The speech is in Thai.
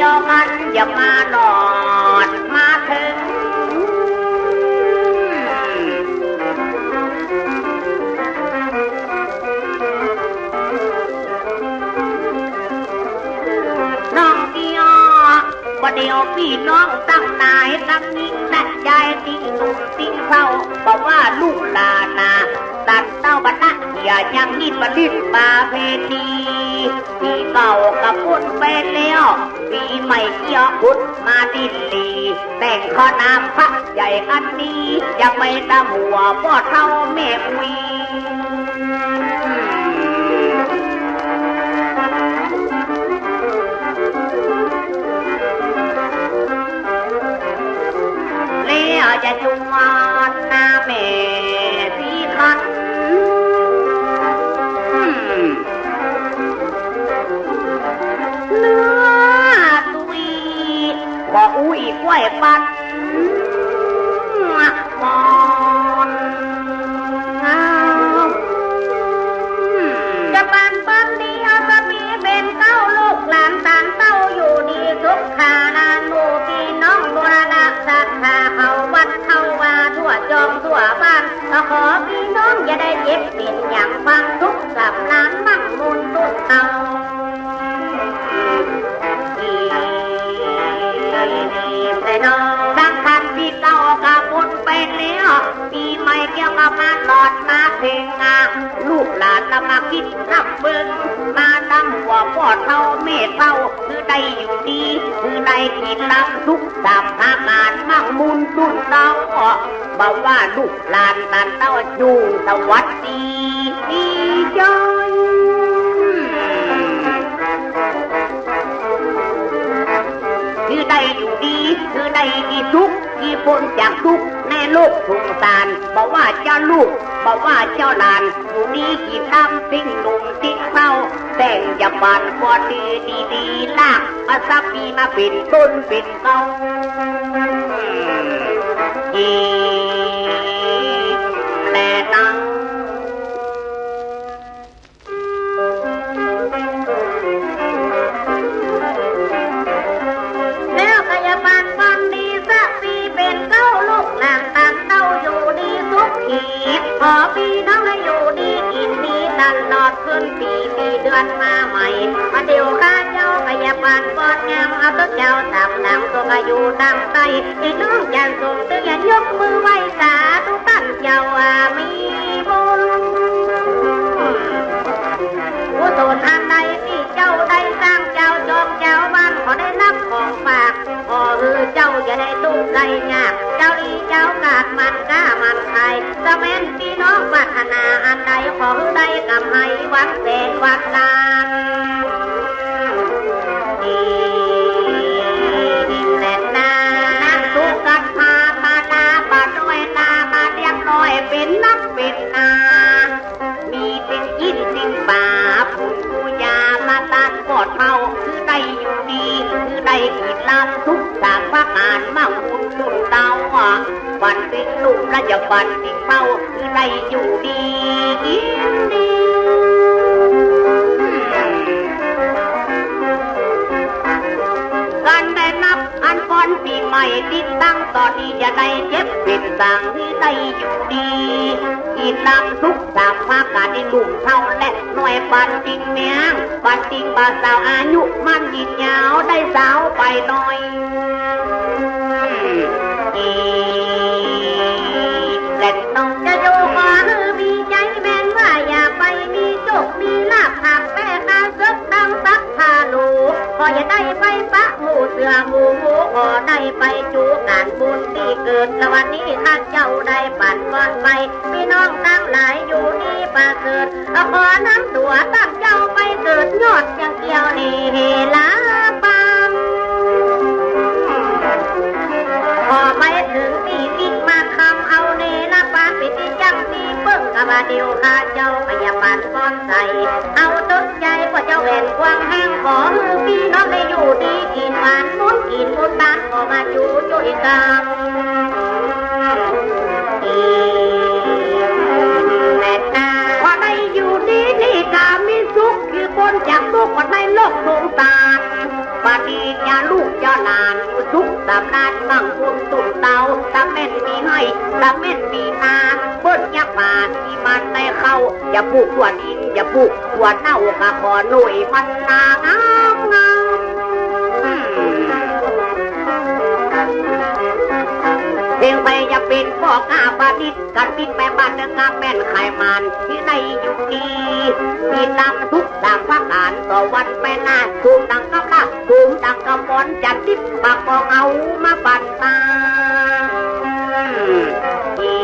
ยวมันอย่ามาหลอดมาถึงน้องเดียวบ่เดียวพี่น้องตั้งนายตั้งนิ่งแต่ใจติ้งหนุ่มติ้งเศร้าบอกว่าลูกหลานนะตัดเต้าบรรณะอย่ายังนิดบริษบาเพณีปีเก่ากับพุ่นไปแล้วปีใหม่เกี่ยวพุดมาดินลีแต่งข้อน้ำพระใหญ่อันนี้ยังไม่ตาหัวพ่อเท่าแม่คุยแล้วจะจุงวันหน้าแม่ที่คันเนื้อตุยขออุ้ยกล้วยปันมอนจะปันปันดีเอาสปีเป็นเต้าลูกหลานต่างเต้าอยู่ดีทุกขานานูพี่น้องบุรณะศรัทธาเขาวัดเขาว่าทั่วจอมทั่วบ้านขอพี่น้องอย่าได้เจ็บปิ่นอย่างฟังทุกสำนักมั่งมูลตุกเต้าดังคันที่เก่ากับบุญไปแล้วปีใหม่เกี่ยวกับมาหลอดมาเพลงลูกหลานละมาคิดนับเบิ้งมาดำหัวพ่อเท่าแม่เท่าคือได้อยู่ดีคือได้กินน้ำทุกตามทางานมั่งมูลตุนเต้าบอกว่าลูกหลานตันเต้าอยู่สวัสดีดีใจคือได้อยู่ดีคือได้กี่ทุกกี่พ้นจากทุกในโลกสงสารบอกว่าเจ้าลูกบอกว่าเจ้าหลานอยู่ดีกี่ตามสิ่งหนุ่มสิ่งเศร้าแต่งจะบานพอดีดีลากอาซาปีมาเป็นต้นเป็นเต้าแลนังขอพี่น้องให้อยู่ดีกินดีตลอดขึ้นปีเดือนมาใหม่มาเดี๋ยวข้าเจ้าพยาบาลปอดงามเอาตัวเจ้าสามหนังตัวก็อยู่ตามใจที่น้องยันส่งตื่นยกมือไหว้สาธุตั้งเจ้ามีบุญผู้โสดทางใดที่เจ้าได้สร้างเจ้าจอมเจ้าบ้านขอได้รับของฝากขอเจ้าอย่าได้ตุ้มได้ยากเจ้าดีเจ้ากาดมันกล้ามันไทยสะแม่นพี่น้องปรารถนาอันใดขอได้กำให้วัดเศษวัดลานแน่นนานักทุกขัดพาปานาปาด้วยนามาเรียบร้อยเป็นนักเป็นนามีเป็นยินสิ่งบาปผู้ยามาตัดกอดเมาคือได้อยู่ดีคือได้กินลำทุกสากพักอ่านมาหุ่นตุ่นเต้าฝันสิ่งลุกและจะฝันสิ่งเมาคือได้อยู่ดีกินดีการได้นับอันก่อนปีใหม่ติดตั้งตอนนี้จะได้เจ็บเป็นสั่งที่ได้อยู่ดีกินน้ำทุกสามภาคการในหนุ่มเท่าและหน่วยปันจริงเมียงปันจริงบาสาวอายุมันยิงยาวได้สาวไปหน่อยและน้องจะอยู่ขอมีใจแม่นว่าอย่าไปมีโชคมีลาภหักแม่ข้าซึกดังซักพาลูขออย่าได้ไปปะหมู่เสือหมู่ขอได้ไปจูการบุญที่เกิดและวันนี้ท่านเจ้าได้ปั่นก่อนไปพี่น้องตั้งหลายอยู่นี่ประเสริฐขอน้ำตัวตั้งเจ้าไปเกิดยอดยังเกี่ยวนี่เฮลาปังพอไปถึงที่บิ๊กมาคำเอาเนรปานปิติจังสีเปิ้งกะบาเดียวข้าเจ้าพยาบาลป้อนใส่เอาต้นใจกว่าเจ้าแหวนกว้างแห้งขอพี่น้องได้อยู่ดีกินหวานมุนกินมุนบ้านขอมาอยู่ช่วยกันแม่ตาพอได้อยู่ดีนี่กามีสุขคือพ้นจากทุกข์ในโลกสงสารปฏิญาลูก การบังคุมตุ่มเตาตะเม่นมีให้ตะเม่นมีนาบนยาป่าที่มันได้เข้าอย่าปลูกขวดอินอย่าปลูกขวดเน่ากะขอหน่วยมันนางามงามเพียงไปอย่าเป็นพ่อกาปานิดกันบินไปบ้านเนื้องามแม่นไข่มันที่ในอยู่ดีมีตามทุกตามพักอ่านต่อวันไปหน้าตูมดังกำลังตูมดังกำมอนจัดทิพปากมองเอามาปั่นตาอี